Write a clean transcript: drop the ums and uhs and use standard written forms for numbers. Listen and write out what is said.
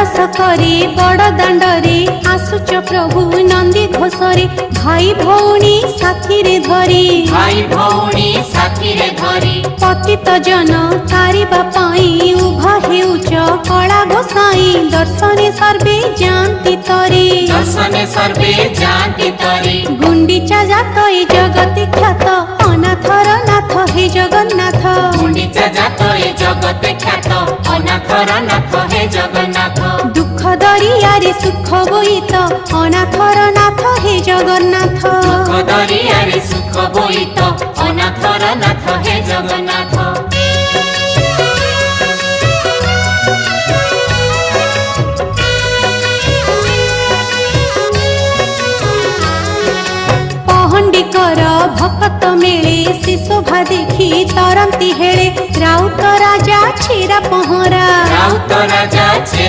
बास करे बड़ दाण्डरे आसुच प्रभु नंदी घोषरे भाई भौणी साथी रे धरी भाई भौणी साथी रे धरी पतित जन तारिबा पाई उभा हेउच कला गोसाई दर्शने सर्वे जानती तरी दर्शने सर्वे जानती तरी गुंडीचा जात ए जगति ख्यात अनाथर नाथ हे जगन्नाथ गुंडीचा जात ए जगत ख्यात अनाथर नाथ हे जगन्नाथ दुख दरियारे सुख बोईत अनाथर नाथ हे जगन्नाथ दुख दरियारे सुख बोईत अनाथर नाथ हे जगन्नाथ पहंडिकर भक्त मेले से शोभा देखी तरंती हेले राउत राजा छेरा पहरा राउत राजा